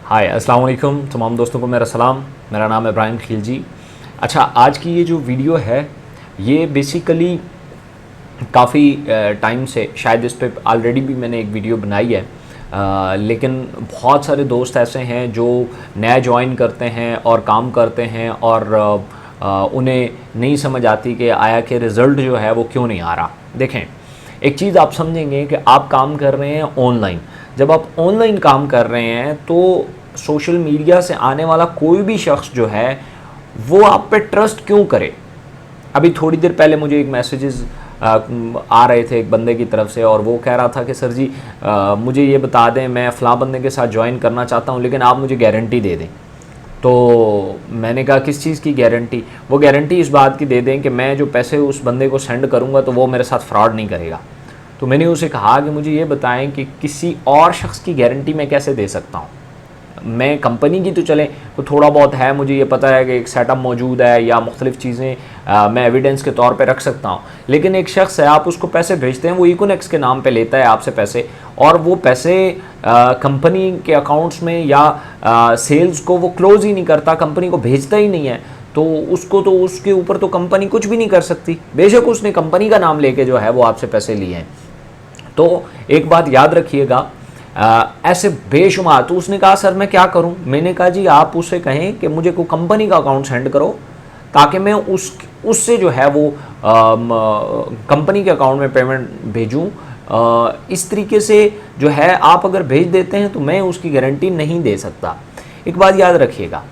हाय अस्सलाम वालेकुम तमाम दोस्तों को मेरा सलाम। मेरा नाम है इब्राहिम खिलजी। अच्छा, आज की ये जो वीडियो है ये बेसिकली काफ़ी टाइम से, शायद इस पे ऑलरेडी भी मैंने एक वीडियो बनाई है, लेकिन बहुत सारे दोस्त ऐसे हैं जो नया ज्वाइन करते हैं और काम करते हैं और उन्हें नहीं समझ आती कि आया कि रिज़ल्ट जो है वो क्यों नहीं आ रहा। देखें, एक चीज़ आप समझेंगे कि आप काम कर रहे हैं ऑनलाइन। जब आप ऑनलाइन काम कर रहे हैं तो सोशल मीडिया से आने वाला कोई भी शख्स जो है वो आप पे ट्रस्ट क्यों करे। अभी थोड़ी देर पहले मुझे एक मैसेजेस आ रहे थे एक बंदे की तरफ से, और वो कह रहा था कि सर जी मुझे ये बता दें, मैं फ़लाँ बंदे के साथ ज्वाइन करना चाहता हूँ लेकिन आप मुझे गारंटी दे दें। तो मैंने कहा किस चीज़ की गारंटी? वो गारंटी इस बात की दे दें कि मैं जो पैसे उस बंदे को सेंड करूँगा तो वो मेरे साथ फ्रॉड नहीं करेगा। तो मैंने उसे कहा कि मुझे ये बताएं कि किसी और शख्स की गारंटी मैं कैसे दे सकता हूँ। मैं कंपनी की तो चले तो थोड़ा बहुत है, मुझे ये पता है कि एक सेटअप मौजूद है या मुख्तलिफ़ चीज़ें मैं एविडेंस के तौर पे रख सकता हूँ, लेकिन एक शख्स है, आप उसको पैसे भेजते हैं, वो इकोनेक्स के नाम पे लेता है आपसे पैसे, और वो पैसे कंपनी के अकाउंट्स में या सेल्स को वो क्लोज़ ही नहीं करता, कंपनी को भेजता ही नहीं है, तो उसको तो उसके ऊपर तो कंपनी कुछ भी नहीं कर सकती, बेशक उसने कंपनी का नाम लेके जो है वो आपसे पैसे लिए हैं। तो एक बात याद रखिएगा, ऐसे बेशुमार। तो उसने कहा सर मैं क्या करूं? मैंने कहा जी आप उससे कहें कि मुझे कोई कंपनी का अकाउंट सेंड करो ताकि मैं उससे जो है वो कंपनी के अकाउंट में पेमेंट भेजूं। इस तरीके से जो है आप अगर भेज देते हैं तो मैं उसकी गारंटी नहीं दे सकता। एक बात याद रखिएगा,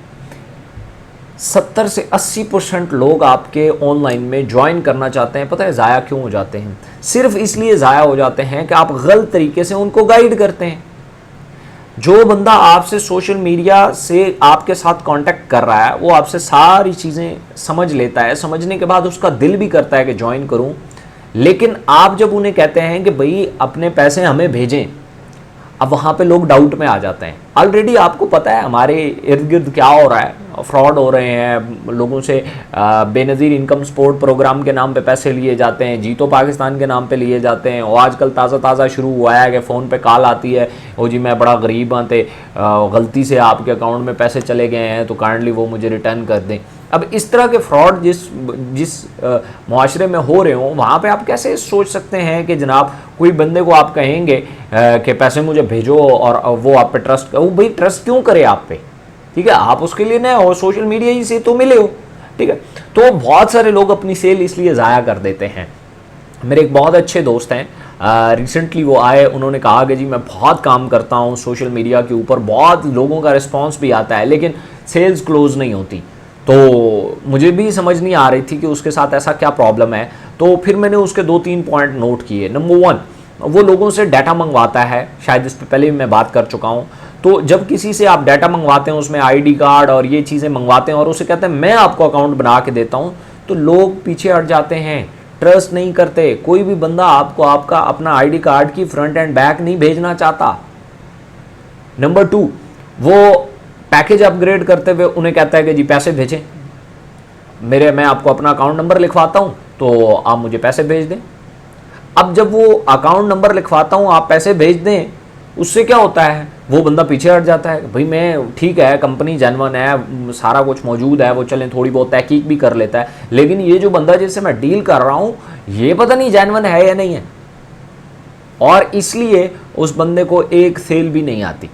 70 से 80% लोग आपके ऑनलाइन में ज्वाइन करना चाहते हैं, पता है ज़ाया क्यों हो जाते हैं? सिर्फ इसलिए ज़ाया हो जाते हैं कि आप गलत तरीके से उनको गाइड करते हैं। जो बंदा आपसे सोशल मीडिया से आपके साथ कांटेक्ट कर रहा है वो आपसे सारी चीज़ें समझ लेता है, समझने के बाद उसका दिल भी करता है कि ज्वाइन करूं, लेकिन आप जब उन्हें कहते हैं कि भाई अपने पैसे हमें भेजें, अब वहाँ पे लोग डाउट में आ जाते हैं। ऑलरेडी आपको पता है हमारे इर्द गिर्द क्या हो रहा है, फ्रॉड हो रहे हैं, लोगों से बेनज़ीर इनकम सपोर्ट प्रोग्राम के नाम पे पैसे लिए जाते हैं, जीतो पाकिस्तान के नाम पे लिए जाते हैं, और आजकल ताज़ा शुरू हुआ है कि फ़ोन पे कॉल आती है, ओ जी मैं बड़ा गरीब हाँ ते गलती से आपके अकाउंट में पैसे चले गए हैं तो काइंडली वो मुझे रिटर्न कर दें। अब इस तरह के फ्रॉड जिस मुआशरे में हो रहे हों, वहाँ पे आप कैसे सोच सकते हैं कि जनाब कोई बंदे को आप कहेंगे कि पैसे मुझे भेजो और वो आप पे ट्रस्ट वो भाई ट्रस्ट क्यों करे आप पे? ठीक है, आप उसके लिए नए हो, सोशल मीडिया ही से तो मिले हो, ठीक है। तो बहुत सारे लोग अपनी सेल इसलिए ज़ाया कर देते हैं। मेरे एक बहुत अच्छे दोस्त हैं, रिसेंटली वो आए, उन्होंने कहा कि जी मैं बहुत काम करता हूँ सोशल मीडिया के ऊपर, बहुत लोगों का रिस्पॉन्स भी आता है लेकिन सेल्स क्लोज नहीं होती। तो मुझे भी समझ नहीं आ रही थी कि उसके साथ ऐसा क्या प्रॉब्लम है। तो फिर मैंने उसके 2-3 पॉइंट नोट किए। नंबर 1, वो लोगों से डाटा मंगवाता है, शायद इस पर पहले भी मैं बात कर चुका हूँ। तो जब किसी से आप डाटा मंगवाते हैं, उसमें आईडी कार्ड और ये चीज़ें मंगवाते हैं और उसे कहते हैं मैं आपको अकाउंट बना के देता हूँ, तो लोग पीछे हट जाते हैं, ट्रस्ट नहीं करते। कोई भी बंदा आपको आपका अपना आईडी कार्ड की फ्रंट एंड बैक नहीं भेजना चाहता। नंबर 2, वो पैकेज अपग्रेड करते हुए उन्हें कहता है कि जी पैसे भेजें, मैं आपको अपना अकाउंट नंबर लिखवाता हूँ तो आप मुझे पैसे भेज दें। अब जब वो अकाउंट नंबर लिखवाता हूँ आप पैसे भेज दें, उससे क्या होता है, वो बंदा पीछे हट जाता है। भाई मैं ठीक है, कंपनी जेन्युइन है, सारा कुछ मौजूद है, वो चलें थोड़ी बहुत तहकीक भी कर लेता है, लेकिन ये जो बंदा जिससे मैं डील कर रहा हूँ ये पता नहीं जेन्युइन है या नहीं है, और इसलिए उस बंदे को एक सेल भी नहीं आती।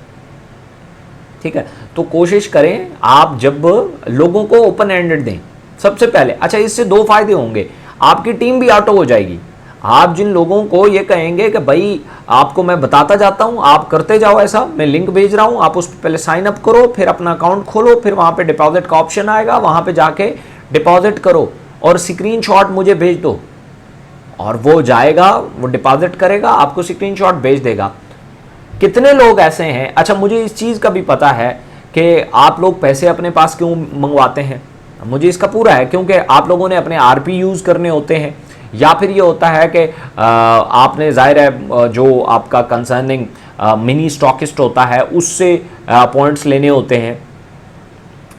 ठीक है, तो कोशिश करें आप जब लोगों को ओपन एंडेड दें सबसे पहले। अच्छा, इससे 2 फायदे होंगे, आपकी टीम भी ऑटो हो जाएगी। आप जिन लोगों को ये कहेंगे कि भाई आपको मैं बताता जाता हूं, आप करते जाओ ऐसा, मैं लिंक भेज रहा हूं, आप उस पर पहले साइन अप करो, फिर अपना अकाउंट खोलो, फिर वहां पे डिपॉजिट का ऑप्शन आएगा, वहां पे जाके डिपॉजिट करो और स्क्रीनशॉट मुझे भेज दो, और वो जाएगा, वो डिपॉजिट करेगा, आपको स्क्रीनशॉट भेज देगा। कितने लोग ऐसे हैं? अच्छा, मुझे इस चीज़ का भी पता है कि आप लोग पैसे अपने पास क्यों मंगवाते हैं, मुझे इसका पूरा है, क्योंकि आप लोगों ने अपने आरपी यूज़ करने होते हैं, या फिर ये होता है कि आपने ज़ाहिर है जो आपका कंसर्निंग मिनी स्टॉकिस्ट होता है उससे पॉइंट्स लेने होते हैं।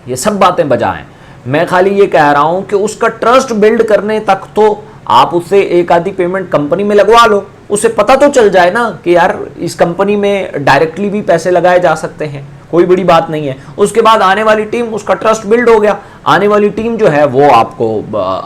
ये सब बातें बजा हैं, मैं खाली ये कह रहा हूँ कि उसका ट्रस्ट बिल्ड करने तक तो आप उससे एक आधी पेमेंट कंपनी में लगवा लो, उसे पता तो चल जाए ना कि यार इस कंपनी में डायरेक्टली भी पैसे लगाए जा सकते हैं, कोई बड़ी बात नहीं है। उसके बाद आने वाली टीम, उसका ट्रस्ट बिल्ड हो गया, आने वाली टीम जो है वो आपको,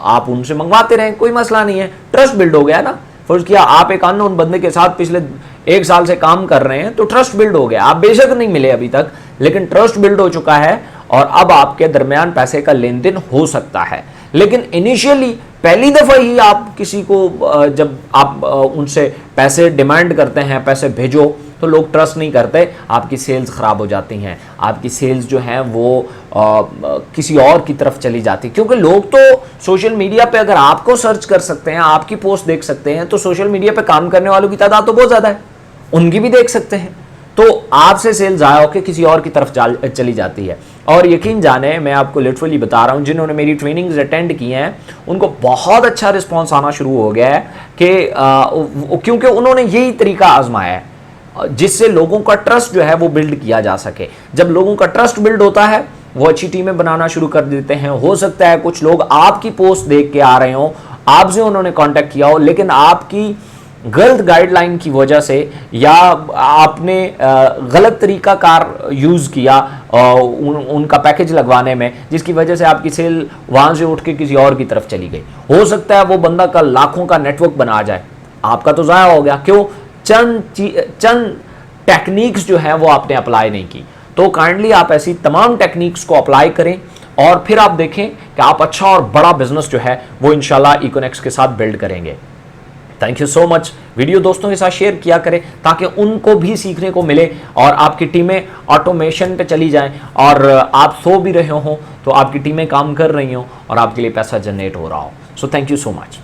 आप उनसे मंगवाते रहें, कोई मसला नहीं है, ट्रस्ट बिल्ड हो गया ना। फर्ज किया आप एक अननोन बंदे के साथ पिछले 1 साल से काम कर रहे हैं तो ट्रस्ट बिल्ड हो गया। आप बेशक नहीं मिले अभी तक, लेकिन ट्रस्ट बिल्ड हो चुका है और अब आपके दरमियान पैसे का लेन देन हो सकता है। लेकिन इनिशियली पहली दफा ही आप किसी को, जब आप उनसे पैसे डिमांड करते हैं, पैसे भेजो, तो लोग ट्रस्ट नहीं करते, आपकी सेल्स खराब हो जाती हैं, आपकी सेल्स जो हैं वो किसी और की तरफ चली जाती। क्योंकि लोग तो सोशल मीडिया पे अगर आपको सर्च कर सकते हैं, आपकी पोस्ट देख सकते हैं, तो सोशल मीडिया पे काम करने वालों की तादाद तो बहुत ज़्यादा है, उनकी भी देख सकते हैं। तो आपसे सेल ज़ाया होकर किसी और की तरफ चली जाती है। और यकीन जाने, मैं आपको लिटरली बता रहा हूँ, जिन्होंने मेरी ट्रेनिंग्स अटेंड की हैं उनको बहुत अच्छा रिस्पॉन्स आना शुरू हो गया है कि क्योंकि उन्होंने यही तरीका आजमाया है जिससे लोगों का ट्रस्ट जो है वो बिल्ड किया जा सके। जब लोगों का ट्रस्ट बिल्ड होता है, वो अच्छी टीमें बनाना शुरू कर देते हैं। हो सकता है कुछ लोग आपकी पोस्ट देख के आ रहे हों, आपसे उन्होंने कांटेक्ट किया हो, लेकिन आपकी गलत गाइडलाइन की वजह से या आपने गलत तरीका कार यूज़ किया उनका पैकेज लगवाने में, जिसकी वजह से आपकी सेल वहाँ से उठ के किसी और की तरफ चली गई। हो सकता है वो बंदा कल लाखों का नेटवर्क बना जाए, आपका तो ज़ाया हो गया। क्यों? चंद टेक्निक्स जो है वो आपने अप्लाई नहीं की। तो काइंडली आप ऐसी तमाम टेक्निक्स को अप्लाई करें और फिर आप देखें कि आप अच्छा और बड़ा बिजनेस जो है वो इंशाल्लाह इकोनेक्स के साथ बिल्ड करेंगे। Thank you so much. Video दोस्तों के साथ शेयर किया करें ताकि उनको भी सीखने को मिले और आपकी टीमें ऑटोमेशन पे चली जाएं और आप सो भी रहे हों तो आपकी टीमें काम कर रही हों और आपके लिए पैसा जनरेट हो रहा हो। So thank you so much.